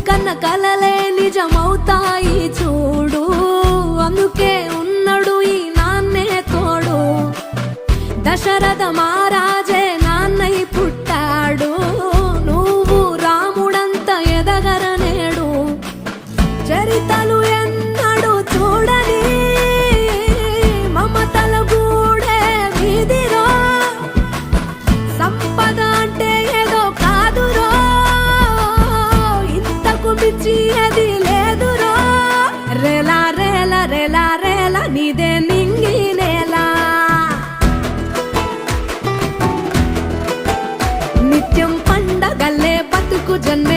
కన్న కలలే నిజమవుతాయి చూడు, అందుకే ఉన్నాడు ఈ నాన్నే తోడు. దశరథ మహారాజే నాన్నై పుట్టాడు, నువ్వు రాముడంత ఎదగరనేడు. చరితలు ఎన్నడు చూడని మమతల గూడే వీధిరో, సంపద అంటే ఏదో కాదురో, ఇంతకు మించి అది లేదురో. రేలా రేలా రేలా రేలా నీదే నింగి నేలా, నిత్యం పండగల్లే బతుకు జన్మే